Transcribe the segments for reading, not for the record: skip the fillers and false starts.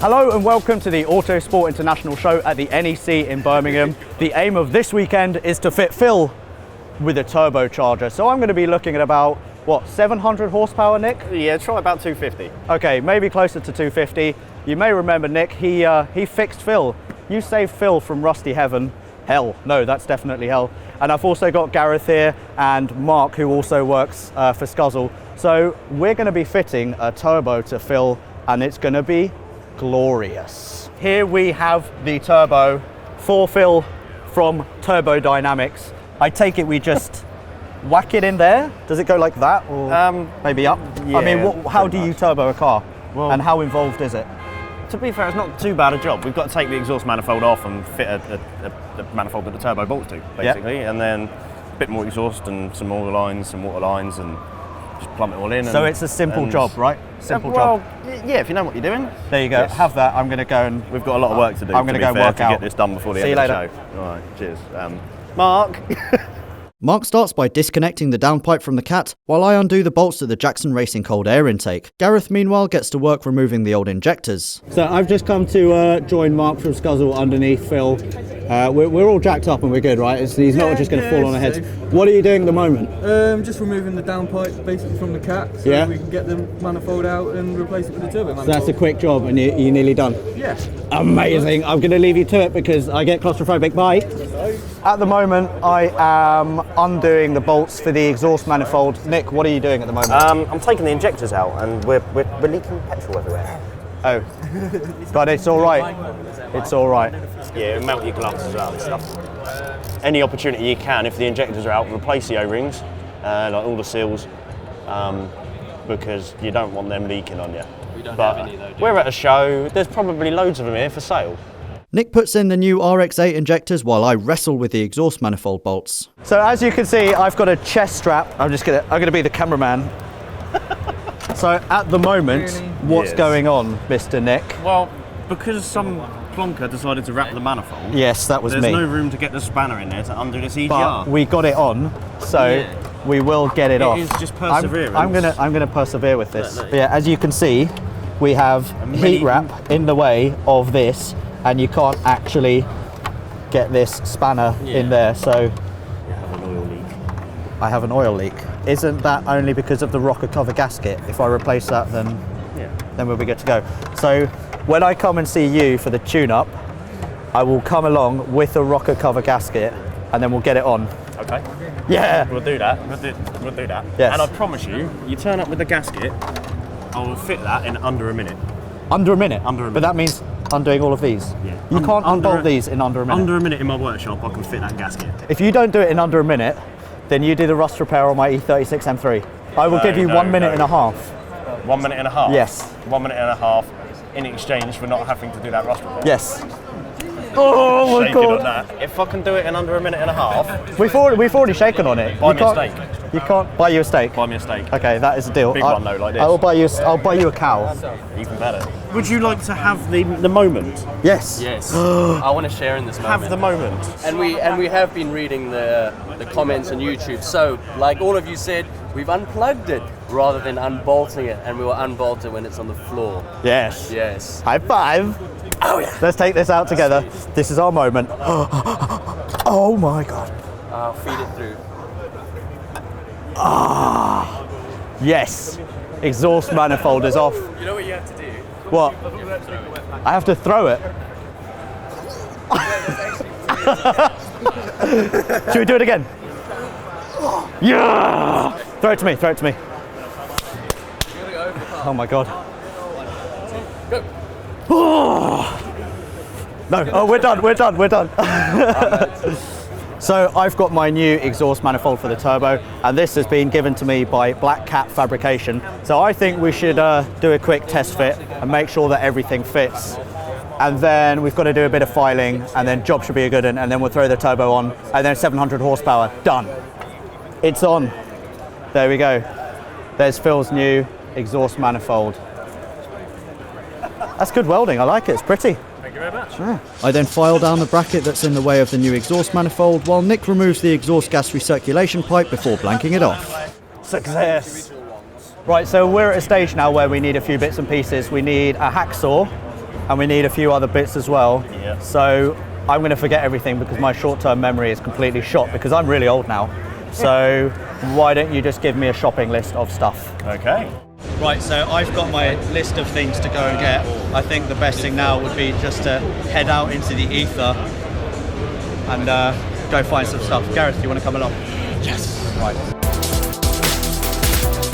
Hello and welcome to the Autosport International show at the NEC in Birmingham. The aim of this weekend is to fit Phil with a turbocharger. So I'm going to be looking at about, what, 700 horsepower, Nick? Yeah, try about 250. Okay, maybe closer to 250. You may remember, Nick, he fixed Phil. You saved Phil from rusty heaven. Hell, no, that's definitely hell. And I've also got Gareth here and Mark, who also works for Skuzzle. So we're going to be fitting a turbo to Phil, and it's going to be glorious. Here we have the turbo for Phil from Turbo Dynamics. I take it we just whack it in there. Does it go like that, or maybe up? Yeah, I mean, how do you turbo a car, and how involved is it? To be fair, it's not too bad a job. We've got to take the exhaust manifold off and fit a manifold that the turbo bolts to, basically, and then a bit more exhaust and some oil lines, some water lines, and just plumb it all in. So it's a simple job, right? Simple job. Yeah, if you know what you're doing. There you go. Yes. Have that. I'm going to go and... We've got a lot of work to do. I'm going to go work to out. Get this done before the See end you of the show. All right, cheers. Mark. Mark starts by disconnecting the downpipe from the cat, while I undo the bolts to the Jackson Racing cold air intake. Gareth, meanwhile, gets to work removing the old injectors. So I've just come to join Mark from Skuzzle underneath Phil. We're all jacked up and we're good, right? He's not just going to fall on our heads. What are you doing at the moment? Just removing the downpipe basically from the cat, so we can get the manifold out and replace it with the turbo manifold. So that's a quick job and you're nearly done? Yeah. Amazing. I'm going to leave you to it because I get claustrophobic. Bye. At the moment, I am undoing the bolts for the exhaust manifold. Nick, what are you doing at the moment? I'm taking the injectors out and we're leaking petrol everywhere. Oh, but it's all right. It's all right. Yeah, melt your gloves as well and stuff. Any opportunity you can, if the injectors are out, replace the O-rings, like all the seals, because you don't want them leaking on you. We don't have any though, do we? We're at a show, there's probably loads of them here for sale. Nick puts in the new RX-8 injectors while I wrestle with the exhaust manifold bolts. So as you can see, I've got a chest strap. I'm gonna be the cameraman. So at the moment, what's going on, Mr. Nick? Well, because some plonker decided to wrap the manifold. Yes, that was me. There's no room to get the spanner in there to undo this EGR. But we got it on, so we will get it off. It is just perseverance. I'm gonna persevere with this. But yeah, as you can see, we have heat wrap in the way of this, and you can't actually get this spanner in there. So You have an oil leak. I have an oil leak. Isn't that only because of the rocker cover gasket? If I replace that, then we'll be good to go. So when I come and see you for the tune-up, I will come along with a rocker cover gasket, and then we'll get it on. Okay. Yeah. We'll do that. We'll do that. Yes. And I promise you, you turn up with the gasket, I will fit that in under a minute. Under a minute? Under a minute. But that means undoing all of these? Yeah. You can't unbolt these in under a minute? Under a minute in my workshop, I can fit that gasket. If you don't do it in under a minute, then you do the rust repair on my E36 M3. I will give you 1 minute and a half. 1 minute and a half? Yes. 1 minute and a half in exchange for not having to do that rust repair? Yes. Oh my Shaking God. on that. If I can do it in under a minute and a half, We've already shaken on it. buy me a steak. You can't buy you a steak. Buy me a steak. Okay, that is a deal. Big one though, like this. I'll buy you a cow. Even better. Would you like to have the moment? Yes. Yes. I want to share in this moment. Have the moment. And we have been reading the comments on YouTube. So, like all of you said, we've unplugged it rather than unbolting it, and we will unbolt it when it's on the floor. Yes. Yes. High five. Oh yeah. Let's take this out together. This is our moment. Oh my God. I'll feed it through. Ah. Yes. Exhaust manifold is off. You know what you have to do? What? I have to throw it. Should we do it again? Yeah! Throw it to me, throw it to me. Oh my God. Go. No, oh, we're done. So I've got my new exhaust manifold for the turbo, and this has been given to me by Black Cat Fabrication. So I think we should do a quick test fit and make sure that everything fits. And then we've got to do a bit of filing, and then job should be a good one, and then we'll throw the turbo on, and then 700 horsepower, done. It's on. There we go. There's Phil's new exhaust manifold. That's good welding, I like it, it's pretty. Thank you very much. Yeah. I then file down the bracket that's in the way of the new exhaust manifold, while Nick removes the exhaust gas recirculation pipe before blanking it off. Success. Right, so we're at a stage now where we need a few bits and pieces. We need a hacksaw, and we need a few other bits as well. Yeah. So I'm going to forget everything because my short-term memory is completely shot because I'm really old now. So why don't you just give me a shopping list of stuff? Okay. Right, so I've got my list of things to go and get. I think the best thing now would be just to head out into the ether and go find some stuff. Gareth, do you want to come along? Yes. Right.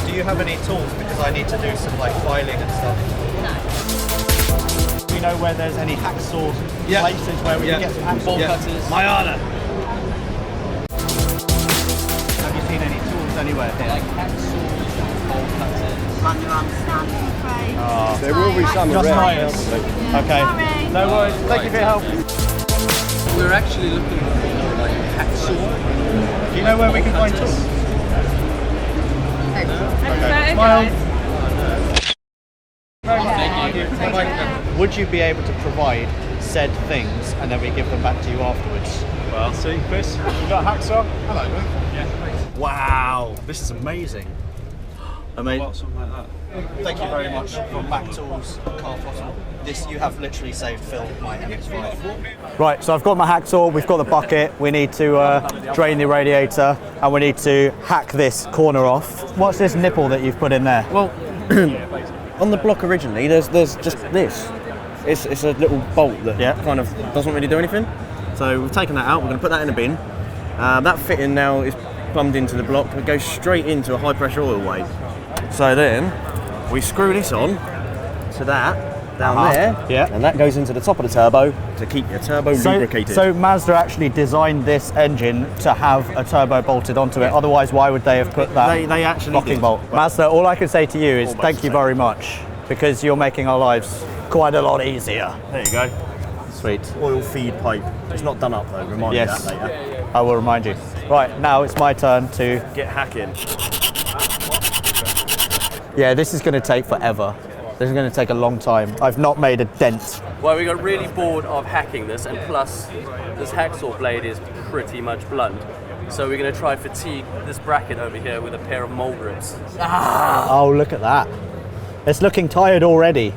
Do you have any tools? Because I need to do some like filing and stuff. Do you know where there's any hacksaw places where we can get some hacksaw cutters? My honor. Have you seen any tools anywhere here? Like hacksaws, bolt cutters. Manual understand, I'm afraid. There will be some Just around. tires. Okay. Sorry. No worries. Thank you for your help. We're actually looking for like hacksaw. Do you know where we can find tools? Smile. Would you be able to provide said things and then we give them back to you afterwards? Well, see, Chris, you got a hacksaw? Hello, mate. Yeah. Wow, this is amazing. Amazing. Well, something like that. Thank you very much for Mac Tools, Car Throttle. You have literally saved Phil my MX-5. Right, so I've got my hacksaw, we've got the bucket, we need to drain the radiator, and we need to hack this corner off. What's this nipple that you've put in there? Well, on the block originally, there's just this. It's a little bolt that kind of doesn't really do anything. So we've taken that out, we're going to put that in a bin. That fitting now is plumbed into the block. It goes straight into a high pressure oil weight. So then we screw this on to that down there, and that goes into the top of the turbo to keep your turbo lubricated. So Mazda actually designed this engine to have a turbo bolted onto it. Otherwise, why would they have put that They actually locking did. bolt? Mazda, all I can say to you is Almost thank you very much because you're making our lives quite a lot easier. There you go. Sweet. Oil feed pipe. It's not done up though. Remind me of that later. I will remind you. Right, now it's my turn to Get hacking. Yeah, this is going to take forever. This is going to take a long time. I've not made a dent. Well, we got really bored of hacking this, and plus, this hacksaw blade is pretty much blunt. So we're going to try fatigue this bracket over here with a pair of mole grips. Oh, look at that. It's looking tired already.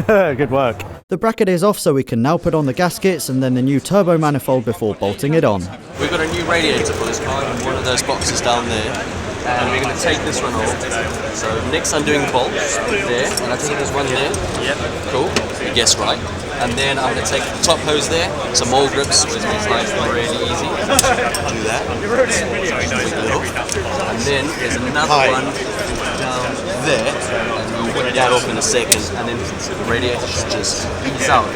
Good work. The bracket is off, so we can now put on the gaskets and then the new turbo manifold before bolting it on. We've got a new radiator for this car in one of those boxes down there, and we're going to take this one off. So Nick's undoing the bolts there, and I think there's one there. Yep. Cool. You guessed right. And then I'm going to take the top hose there, some mole grips, which makes life really easy. Do that. And then there's another one down there, and we'll whip that off in a second, and then the radiator should just ease out.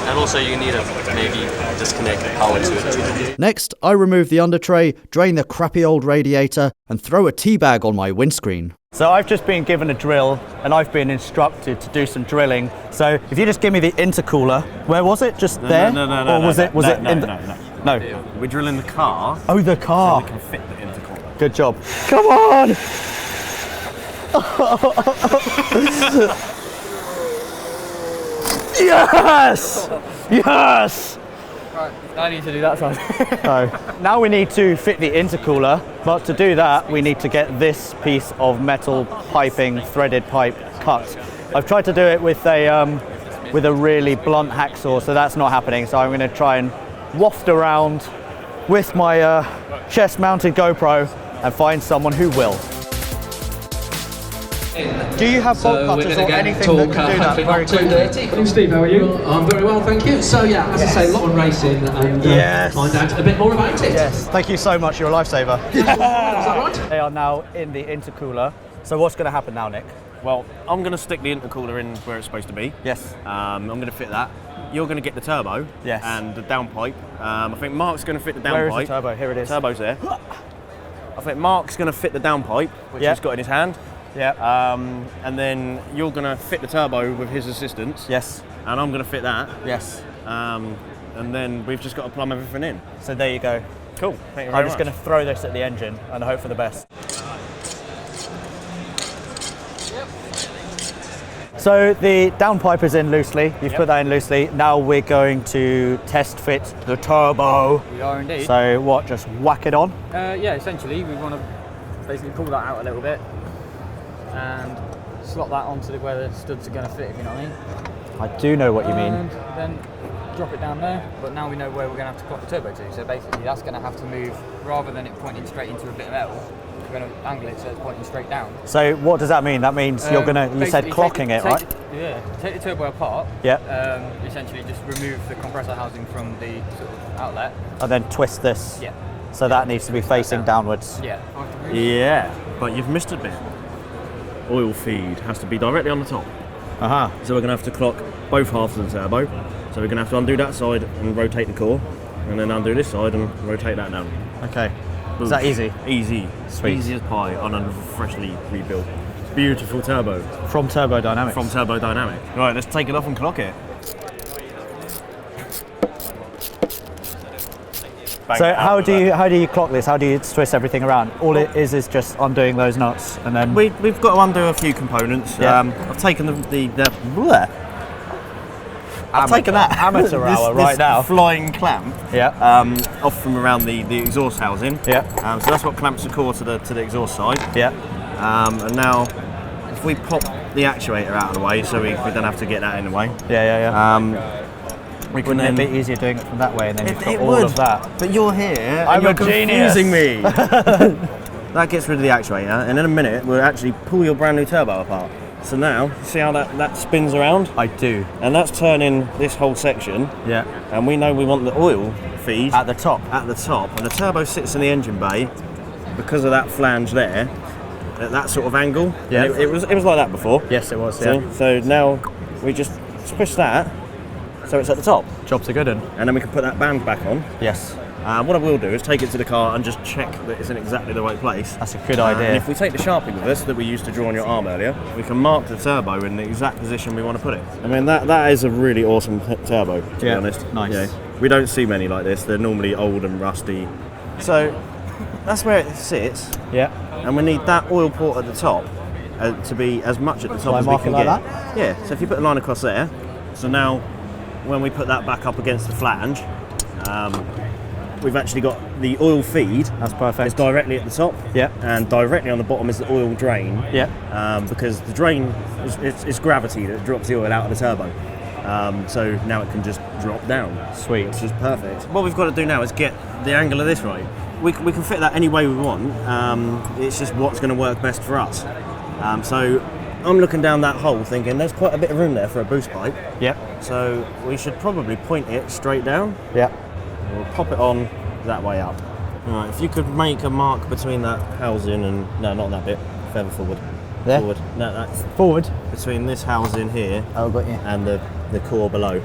And also you need to maybe disconnect the power to it. Next, I remove the under tray, drain the crappy old radiator, and throw a tea bag on my windscreen. So I've just been given a drill and I've been instructed to do some drilling. So if you just give me the intercooler, where was it? Just there? No. Or was it in the... No. We're drilling the car. Oh, the car. So we can fit the intercooler. Good job. Come on! Yes! Yes! I need to do that side. So now we need to fit the intercooler, but to do that we need to get this piece of metal piping, threaded pipe cut. I've tried to do it with a really blunt hacksaw, so that's not happening. So I'm going to try and waft around with my chest-mounted GoPro and find someone who will. Do you have bolt cutters or anything that can do that very quickly? Hello Steve, how are you? I'm very well, thank you. So yeah, as I say, a lot on racing and find out a bit more about it. Yes, thank you so much, you're a lifesaver. Is that right? They are now in the intercooler. So what's going to happen now, Nick? Well, I'm going to stick the intercooler in where it's supposed to be. Yes. I'm going to fit that. You're going to get the turbo. Yes. And the downpipe. I think Mark's going to fit the downpipe. Where is the turbo? Here it is. Turbo's there. I think Mark's going to fit the downpipe, which he's got in his hand. Yeah. And then you're going to fit the turbo with his assistance. Yes. And I'm going to fit that. Yes. And then we've just got to plumb everything in. So there you go. Cool. Thank you very much. I'm just going to throw this at the engine and hope for the best. So the downpipe is in loosely. You've put that in loosely. Now we're going to test fit the turbo. We are indeed. So what? Just whack it on? Yeah, essentially we want to basically pull that out a little bit. and slot that onto where the studs are going to fit, if you know what I mean. I do know what you mean. And then drop it down there, but now we know where we're going to have to clock the turbo to. So basically that's going to have to move, rather than it pointing straight into a bit of metal, we're going to angle it so it's pointing straight down. So what does that mean? That means you're going to, you said clocking it, right? Take the turbo apart. Yeah. Essentially just remove the compressor housing from the sort of outlet. And then twist this. Yeah. So that needs to be facing downwards. Yeah. Yeah, but you've missed a bit. Oil feed has to be directly on the top. So we're going to have to clock both halves of the turbo. So we're going to have to undo that side and rotate the core, and then undo this side and rotate that down. Okay. Is that easy? Easy. Sweet. Easy as pie on a freshly rebuilt, beautiful turbo. From Turbodynamics. From Turbodynamics. Right, let's take it off and clock it. Bang So it how out do you clock this? How do you twist everything around? All it is just undoing those nuts, and then we've got to undo a few components. Yeah. I've taken I've taken that amateur hour right this now. Flying clamp. Yeah. Off from around the exhaust housing. Yeah. So that's what clamps the core to the exhaust side. Yeah. And now, if we pop the actuator out of the way, so we don't have to get that in the way. Yeah. We can Wouldn't then. it be easier doing it from that way, and then you've got It all would, of that? but you're here. I'm and you're a genius. confusing me. That gets rid of the actuator, and in a minute we'll actually pull your brand new turbo apart. So now, see how that spins around? I do. And that's turning this whole section. Yeah. And we know we want the oil feed At the top. and the turbo sits in the engine bay because of that flange there, at that sort of angle. Yeah. And it was like that before. Yes, it was. See? Yeah. So now we just push that so it's at the top, Job's a good one. and then we can put that band back on. Yes. What I will do is take it to the car and just check that it's in exactly the right place. That's a good idea. And if we take the Sharpie with us that we used to draw on your arm earlier, we can mark the turbo in the exact position we want to put it. I mean, that is a really awesome turbo, to be honest. Nice. Yeah. We don't see many like this. They're normally old and rusty. So that's where it sits, Yeah. and we need that oil port at the top to be as much at the top I as we mark can it like get. that? Yeah. So if you put a line across there, so now when we put that back up against the flange, we've actually got the oil feed. That's perfect. It's directly at the top. Yeah. And directly on the bottom is the oil drain. Yeah. Because the drain it's gravity that drops the oil out of the turbo. So now it can just drop down. Sweet. Which is perfect. What we've got to do now is get the angle of this right. We can fit that any way we want. It's just what's going to work best for us. So I'm looking down that hole thinking there's quite a bit of room there for a boost pipe. Yep. So we should probably point it straight down. Yep. We'll pop it on that way up. Alright, if you could make a mark between that housing and... No, not that bit. Further forward. There? Forward. No, that's Forward. between this housing here Oh, got you. and the core below.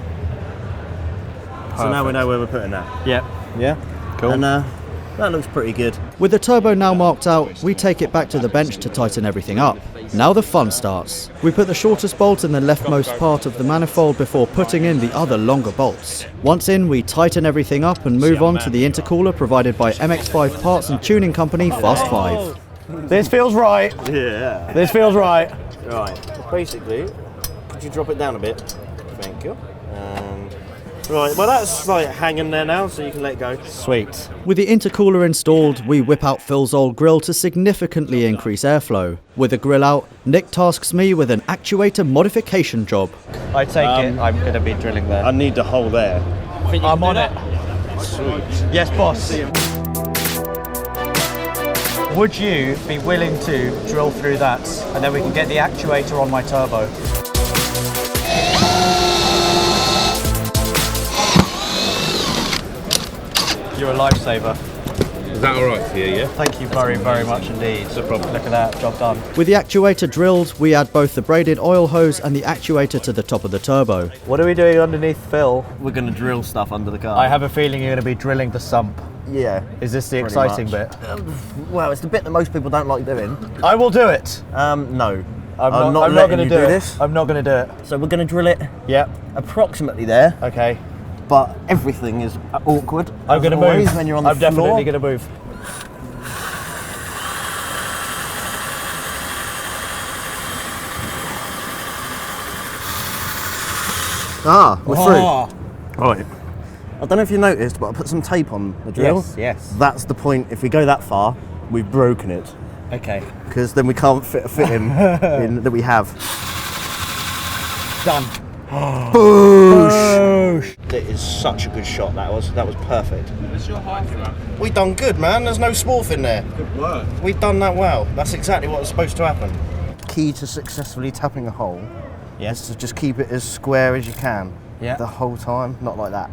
So now we know where we're putting that. Yep. Yeah? Cool. And that looks pretty good. With the turbo now marked out, we take it back to the bench to tighten everything up. Now the fun starts. We put the shortest bolt in the leftmost part of the manifold before putting in the other longer bolts. Once in, we tighten everything up and move on to the intercooler provided by MX-5 parts and tuning company Fast 5. This feels right. Yeah. This feels right. Right. Basically, could you drop it down a bit? Thank you. Right, well that's like hanging there now, so you can let go. Sweet. With the intercooler installed, we whip out Phil's old grill to significantly increase airflow. With the grill out, Nick tasks me with an actuator modification job. I take it. I'm going to be drilling there. I need the hole there. I'm on it. Sweet. Yes, boss. Would you be willing to drill through that, and then we can get the actuator on my turbo? You're a lifesaver. Is that all right for you, yeah? Thank you very, very much indeed. No problem. Look at that, job done. With the actuator drilled, we add both the braided oil hose and the actuator to the top of the turbo. What are we doing underneath Phil? We're going to drill stuff under the car. I have a feeling you're going to be drilling the sump. Yeah. Is this the Pretty exciting much. bit? Well, it's the bit that most people don't like doing. I will do it. No. I'm not letting going to you do this. it. I'm not going to do it. So we're going to drill it Yep. approximately there, Okay. but everything is awkward. I'm going to always move. when you're on the I'm floor. definitely going to move. We're through. Right. I don't know if you noticed, but I put some tape on the drill. Yes, yes. That's the point. If we go that far, we've broken it. Okay. Because then we can't fit him in that we have. Done. Boosh! That is such a good shot. That was perfect. What's your height? We done good, man. There's no swarf in there. Good work. We've done that well. That's exactly what was supposed to happen. Key to successfully tapping a hole is to just keep it as square as you can. Yeah. The whole time, not like that.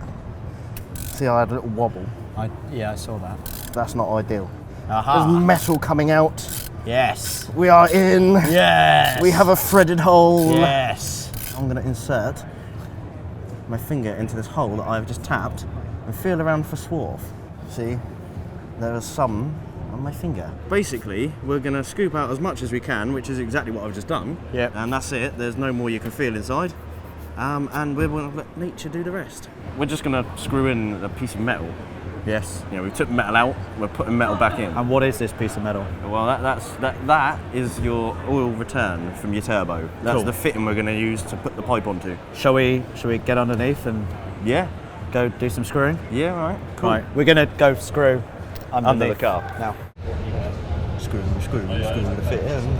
See, I had a little wobble. Yeah, I saw that. That's not ideal. Aha. There's metal coming out. Yes. We are in. Yes. We have a threaded hole. Yes. I'm going to insert my finger into this hole that I've just tapped and feel around for swarf. See, there is some on my finger. Basically, we're going to scoop out as much as we can, which is exactly what I've just done. Yep. And that's it. There's no more you can feel inside. And we're going to let nature do the rest. We're just going to screw in a piece of metal. Yes. You know, we took metal out, we're putting metal back in. And what is this piece of metal? Well, that is your oil return from your turbo. That's Cool. the fitting we're going to use to put the pipe onto. Shall we get underneath and Yeah. go do some screwing? Yeah, right. Cool. Right, we're gonna go screw underneath the car. now. Screw the fit in.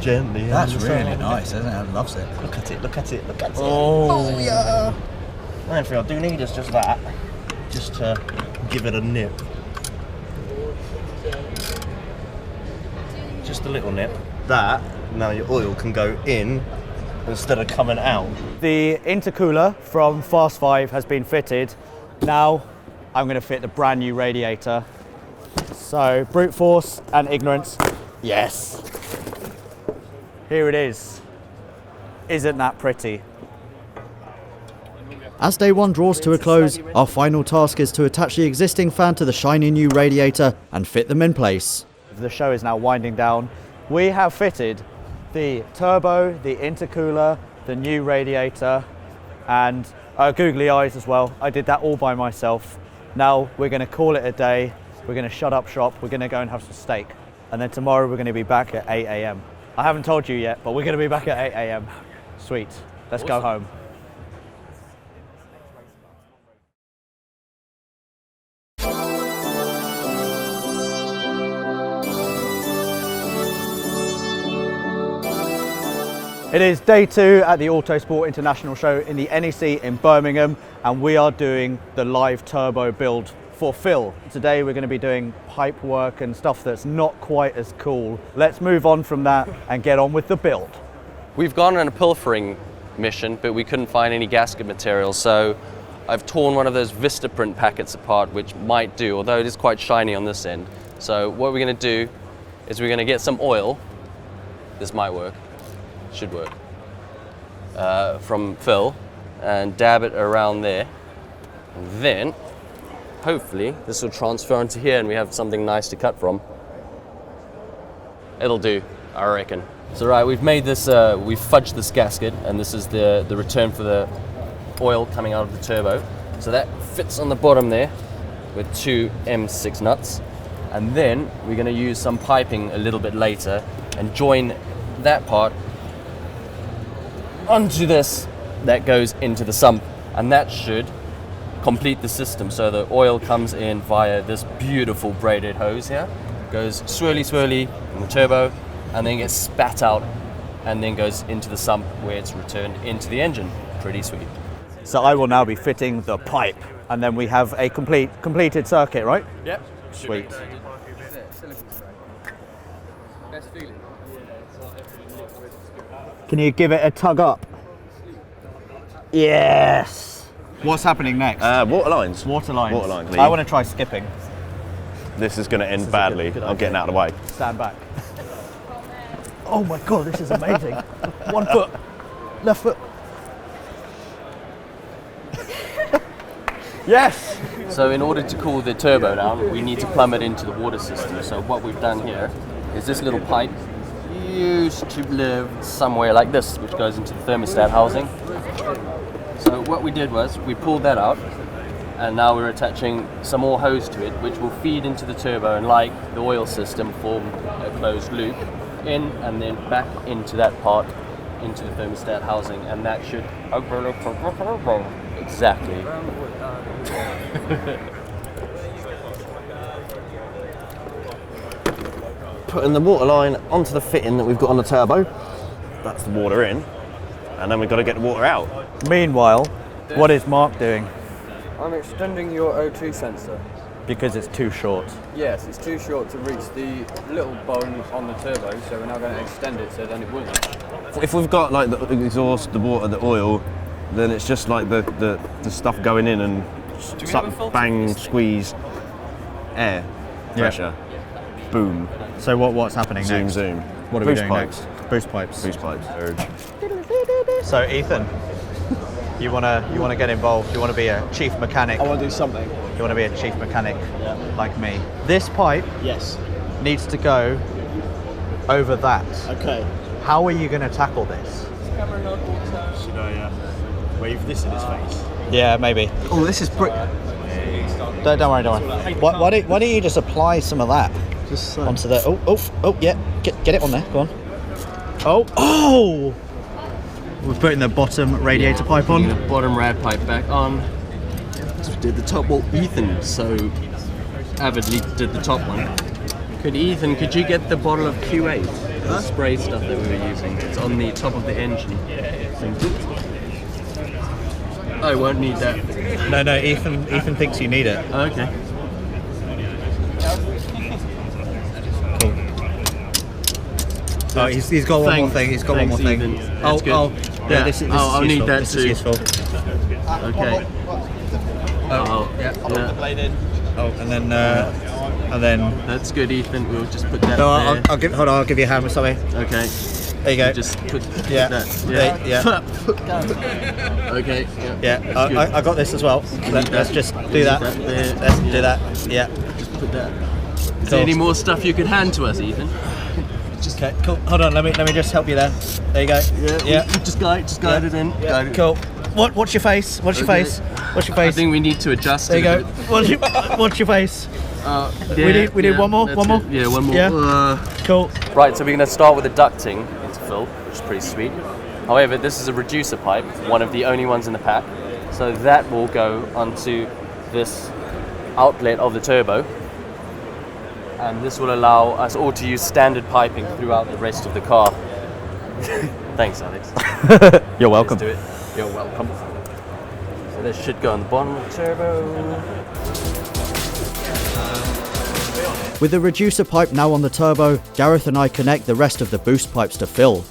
Gently. That's really nice, isn't it? I loves it. Look at it, look at it, look at it. Oh, yeah. Actually, I do need is just that. Just to give it a nip. Just a little nip. That, now your oil can go in instead of coming out. The intercooler from Fast 5 has been fitted. Now I'm going to fit the brand new radiator. So brute force and ignorance. Yes. Here it is. Isn't that pretty? As day one draws to a close, our final task is to attach the existing fan to the shiny new radiator and fit them in place. The show is now winding down. We have fitted the turbo, the intercooler, the new radiator, and googly eyes as well. I did that all by myself. Now we're going to call it a day. We're going to shut up shop. We're going to go and have some steak. And then tomorrow we're going to be back at 8 a.m. I haven't told you yet, but we're going to be back at 8 a.m. Sweet. Let's go home. It is day 2 at the Autosport International Show in the NEC in Birmingham, and we are doing the live turbo build for Phil. Today we're going to be doing pipe work and stuff that's not quite as cool. Let's move on from that and get on with the build. We've gone on a pilfering mission, but we couldn't find any gasket material, so I've torn one of those Vistaprint packets apart, which might do, although it is quite shiny on this end. So what we're going to do is we're going to get some oil. This might work. Should work. From Phil, and dab it around there. And then, hopefully, this will transfer onto here and we have something nice to cut from. It'll do, I reckon. So right, we've made this, we've fudged this gasket, and this is the return for the oil coming out of the turbo. So that fits on the bottom there with 2 M6 nuts. And then we're going to use some piping a little bit later and join that part onto this that goes into the sump, and that should complete the system. So the oil comes in via this beautiful braided hose here, goes swirly in the turbo, and then gets spat out and then goes into the sump where it's returned into the engine. Pretty sweet. So I will now be fitting the pipe, and then we have a completed circuit, right? Yep. Sweet. Best feeling. Can you give it a tug up? Yes. What's happening next? Water lines. Water lines. Water lines. I want to try skipping. This is going to end badly. good I'm idea. getting out of the way. Stand back. Oh my god, this is amazing. 1 foot. Left foot. Yes. So in order to cool the turbo down, we need to plumb it into the water system. So what we've done here is this little pipe used to live somewhere like this, which goes into the thermostat housing. So what we did was we pulled that out, and now we're attaching some more hose to it, which will feed into the turbo and, like the oil system, form a closed loop in and then back into that part, into the thermostat housing, and that should exactly. putting the water line onto the fitting that we've got on the turbo. That's the water in, and then we've got to get the water out. Meanwhile, what is Mark doing? I'm extending your O2 sensor. Because it's too short. Yes, it's too short to reach the little bone on the turbo, so we're now going to extend it so then it won't. If we've got like the exhaust, the water, the oil, then it's just like the stuff going in and bang, squeeze, air, pressure, boom. So what's happening Zoom, next? zoom. What are we Boost doing pipes. next? Boost pipes. Boost pipes. Urge. So Ethan, you wanna get involved. You wanna be a chief mechanic. I want to do something. You wanna be a chief mechanic, like me. This pipe Yes. needs to go over that. Okay. How are you gonna tackle this? Should I wave this in his face? Yeah, maybe. Oh, this is pretty. Don't worry. Why don't you just apply some of that Just onto the? Oh, yeah. Get it on there. Go on. Oh! We're putting the bottom radiator pipe on. The bottom rad pipe back on. Did the top, well, Ethan so avidly did the top one. Could you get the bottle of Q8, the spray stuff that we were using? It's on the top of the engine. I won't need that. No, Ethan thinks you need it. Okay. Oh, he's got one more thing. He's got one more thing. Ethan. That's good. Yeah, this is I'll useful. need that This too. is useful. Okay. Oh, and then. That's good, Ethan. We'll just put that No, there. I'll give you a hand with something. Okay. There you go. Just put Yeah. that. Yeah. Okay. Yeah. I got this as well. Let's just do that. Let's do that. Yeah. Just put that. Is there any more stuff you could hand to us, Ethan? Okay. Cool. Hold on. Let me just help you there. There you go. Yeah. Just guide it in. Guide it. Cool. What's your face? What's your face? What's your I face? think we need to adjust There you it. go. What's your face? We need one more. that's One more. it. Yeah, one more. Yeah. Cool. Right, so we're going to start with the ducting into fill, which is pretty sweet. However, this is a reducer pipe, one of the only ones in the pack. So that will go onto this outlet of the turbo. And this will allow us all to use standard piping throughout the rest of the car. Thanks, Alex. You're welcome. Let's do it. You're welcome. So this should go on the bottom of the turbo. With the reducer pipe now on the turbo, Gareth and I connect the rest of the boost pipes to fill.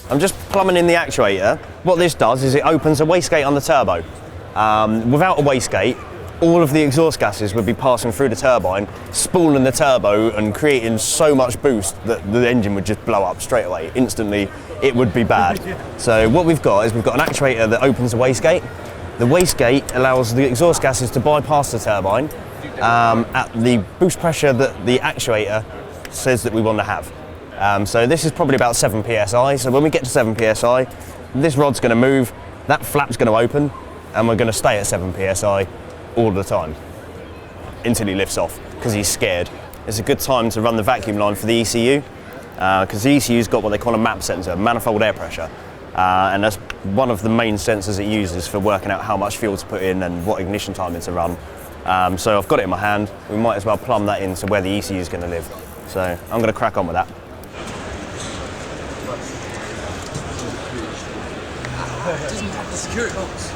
I'm just plumbing in the actuator. What this does is it opens a wastegate on the turbo. Without a wastegate, all of the exhaust gases would be passing through the turbine, spooling the turbo and creating so much boost that the engine would just blow up straight away. Instantly, it would be bad. So what we've got is we've got an actuator that opens a wastegate. The wastegate allows the exhaust gases to bypass the turbine at the boost pressure that the actuator says that we want to have. So this is probably about 7 psi. So when we get to 7 psi, this rod's going to move, that flap's going to open, and we're going to stay at 7 psi all the time until he lifts off because he's scared. It's a good time to run the vacuum line for the ECU because the ECU's got what they call a MAP sensor, manifold air pressure, and that's one of the main sensors it uses for working out how much fuel to put in and what ignition timing to run. So I've got it in my hand. We might as well plumb that into where the ECU is going to live. So I'm going to crack on with that. Doesn't have the security box.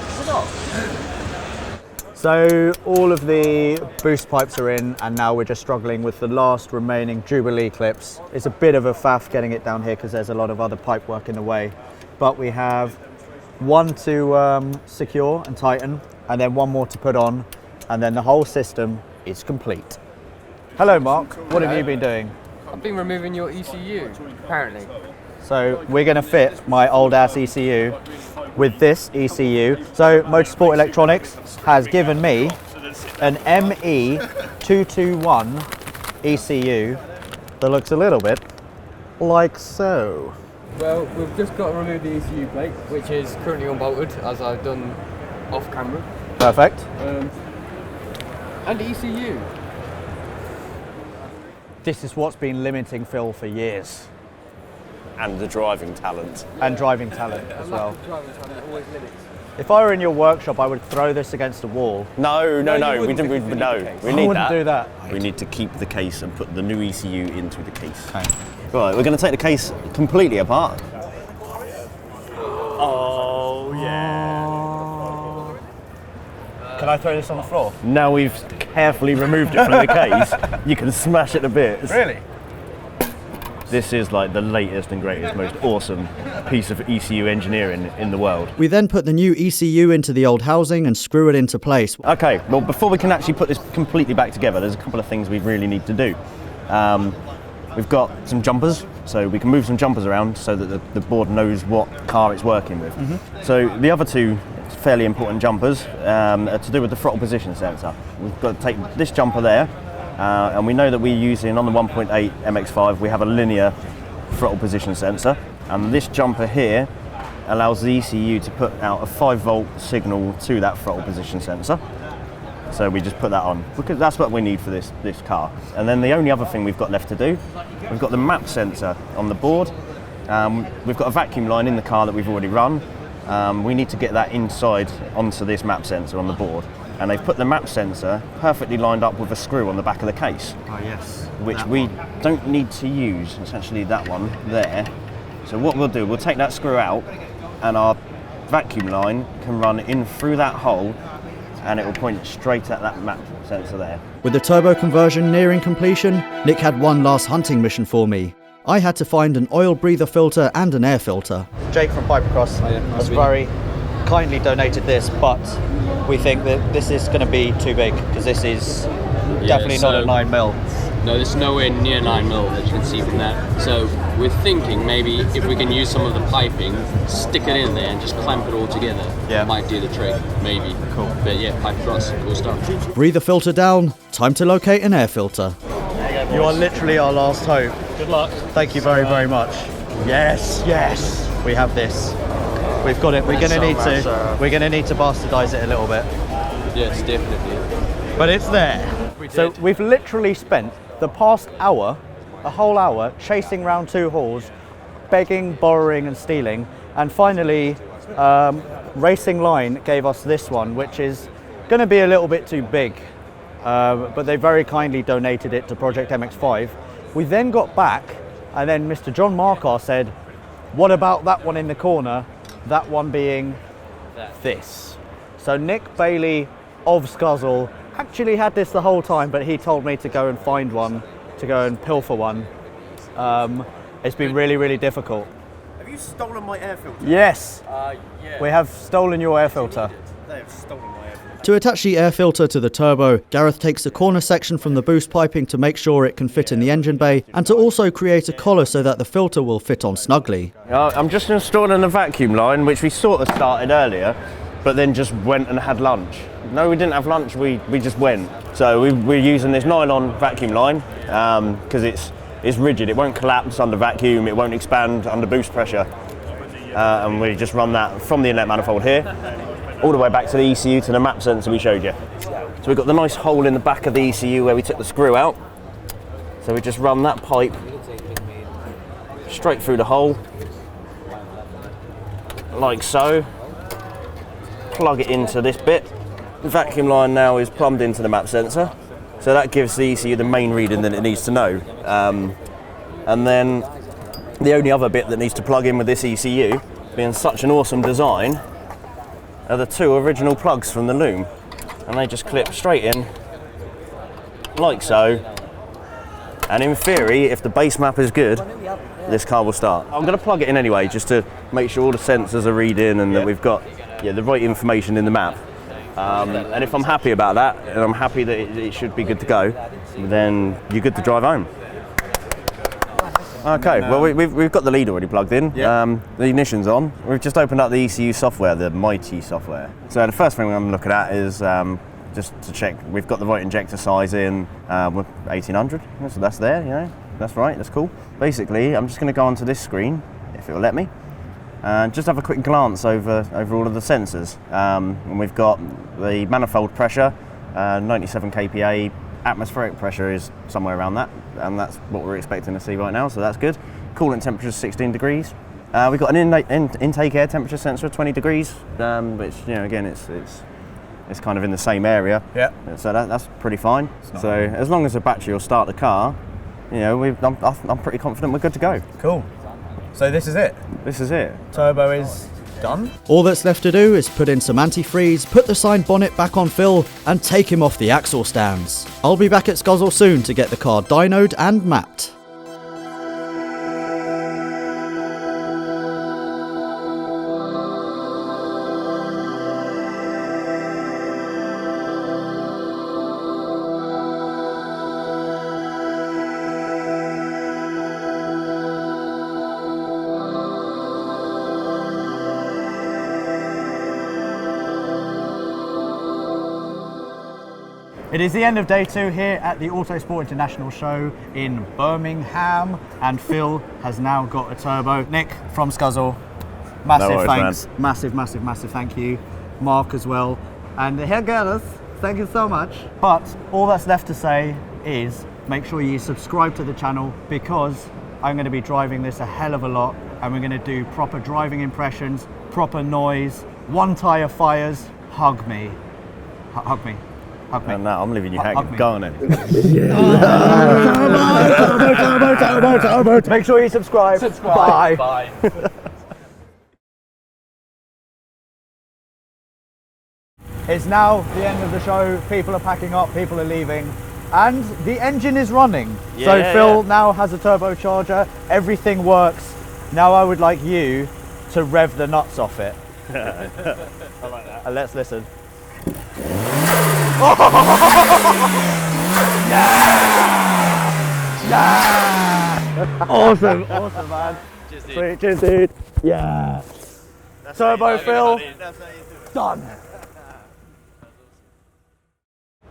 So all of the boost pipes are in, and now we're just struggling with the last remaining Jubilee clips. It's a bit of a faff getting it down here because there's a lot of other pipe work in the way. But we have one to secure and tighten, and then one more to put on, and then the whole system is complete. Hello Mark, what have you been doing? I've been removing your ECU, apparently. So we're going to fit my old ass ECU with this ECU. So Motorsport Electronics has given me an ME221 ECU that looks a little bit like so. Well, we've just got to remove the ECU plate, which is currently unbolted, as I've done off camera. Perfect. And the ECU. This is what's been limiting Phil for years. And the driving talent. And driving talent as well. Driving talent always limits. If I were in your workshop, I would throw this against a wall. No, you wouldn't we because no. We I need wouldn't that. do that. We need to keep the case and put the new ECU into the case. Okay. Right, we're going to take the case completely apart. Oh, yeah. Can I throw this on the floor? Now we've carefully removed it from the case, you can smash it to bits. Really? This is like the latest and greatest, most awesome piece of ECU engineering in the world. We then put the new ECU into the old housing and screw it into place. Okay, well before we can actually put this completely back together, there's a couple of things we really need to do. We've got some jumpers, so we can move some jumpers around so that the board knows what car it's working with. So the other two fairly important jumpers are to do with the throttle position sensor. We've got to take this jumper there, and we know that we're using, on the 1.8 MX-5, we have a linear throttle position sensor, and this jumper here allows the ECU to put out a 5-volt signal to that throttle position sensor. So we just put that on, because that's what we need for this car. And then the only other thing we've got left to do, we've got the map sensor on the board. We've got a vacuum line in the car that we've already run. We need to get that inside onto this map sensor on the board. And they've put the map sensor perfectly lined up with a screw on the back of the case. Oh yes. Which we don't need to use, essentially that one there. So what we'll do, we'll take that screw out and our vacuum line can run in through that hole and it will point straight at that map sensor there. With the turbo conversion nearing completion, Nick had one last hunting mission for me. I had to find an oil breather filter and an air filter. Jake from Pipercross has very kindly donated this, but we think that this is going to be too big because this is definitely not a 9mm. No, this is nowhere near 9mm, as you can see from that. So we're thinking maybe if we can use some of the piping, stick it in there and just clamp it all together. Yeah. Might do the trick, maybe. Cool. But yeah, Pipercross, cool stuff. Breather filter down, time to locate an air filter. You are literally our last hope. Good luck. Thank you very, very much. Yes, yes. We have this. We've got it. We're going to need to bastardize it a little bit. Yes, definitely. But it's there. So we've literally spent the past hour, a whole hour, chasing around two halls, begging, borrowing and stealing, and finally Racing Line gave us this one, which is going to be a little bit too big, but they very kindly donated it to Project MX-5. We then got back and then Mr. John Markar said, what about that one in the corner? That one being this. So Nick Bailey of Skuzzle actually had this the whole time, but he told me to go and find one, to go and pilfer one. It's been really, really difficult. Have you stolen my air filter? Yes, Yeah. we have stolen your air filter. They have stolen my air filter. To attach the air filter to the turbo, Gareth takes the corner section from the boost piping to make sure it can fit in the engine bay, and to also create a collar so that the filter will fit on snugly. I'm just installing a vacuum line, which we sort of started earlier, but then just went and had lunch. No, we didn't have lunch, we just went. So we're using this nylon vacuum line because it's rigid, it won't collapse under vacuum, it won't expand under boost pressure. And we just run that from the inlet manifold here, all the way back to the ECU to the map sensor we showed you. So we've got the nice hole in the back of the ECU where we took the screw out. So we just run that pipe straight through the hole, like so. Plug it into this bit. The vacuum line now is plumbed into the map sensor, so that gives the ECU the main reading that it needs to know. And then the only other bit that needs to plug in with this ECU, being such an awesome design, are the two original plugs from the loom, and they just clip straight in like so. And in theory, if the base map is good, this car will start. I'm going to plug it in anyway, just to make sure all the sensors are reading and that we've got the right information in the map. And if I'm happy about that, and I'm happy that it should be good to go, then you're good to drive home. Okay, well we've got the lead already plugged in, the ignition's on. We've just opened up the ECU software, the Mighty software. So the first thing I'm looking at is just to check we've got the right injector size in, 1800, so that's there, you know, that's right, that's cool. Basically, I'm just going to go onto this screen, if it'll let me, and just have a quick glance over all of the sensors. And we've got the manifold pressure, 97 kPa, atmospheric pressure is somewhere around that, and that's what we're expecting to see right now, so that's good. Coolant temperature is 16 degrees. We've got an intake air temperature sensor of 20 degrees, which, you know, again, it's kind of in the same area. Yeah. So that's pretty fine. So as long as the battery will start the car, you know, I'm pretty confident we're good to go. Cool. So this is it. This is it. Turbo is done. All that's left to do is put in some antifreeze, put the signed bonnet back on Phil, and take him off the axle stands. I'll be back at Skuzzle soon to get the car dynoed and mapped. It is the end of day 2 here at the Autosport International Show in Birmingham, and Phil has now got a turbo. Nick from Skuzzle, massive thanks. Man. Massive thank you. Mark as well. And here, Gareth, thank you so much. But all that's left to say is make sure you subscribe to the channel, because I'm going to be driving this a hell of a lot, and we're going to do proper driving impressions, proper noise, one tyre fires. Hug me. Hug me. Hug me. No, I'm leaving you hanging. Go on then. Turbo. Make sure you subscribe. Bye. Bye. It's now the end of the show. People are packing up, people are leaving, and the engine is running. So Phil now has a turbocharger. Everything works. Now I would like you to rev the nuts off it. I like that. And let's listen. Yeah! Awesome, man. Sweet, cheers, dude. Yeah. Turbo Phil. Done.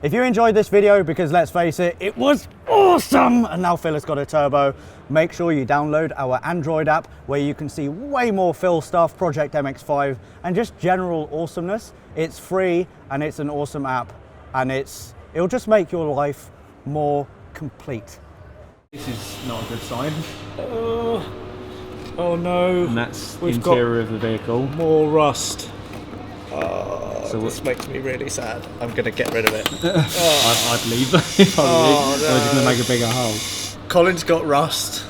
If you enjoyed this video, because let's face it, it was awesome, and now Phil has got a turbo, make sure you download our Android app, where you can see way more Phil stuff, Project MX-5, and just general awesomeness. It's free, and it's an awesome app, and it'll just make your life more complete. This is not a good sign. Oh no. And that's the interior of the vehicle. More rust. So this makes me really sad. I'm going to get rid of it. I'd leave if I were you. I was going to make a bigger hole. Colin's got rust.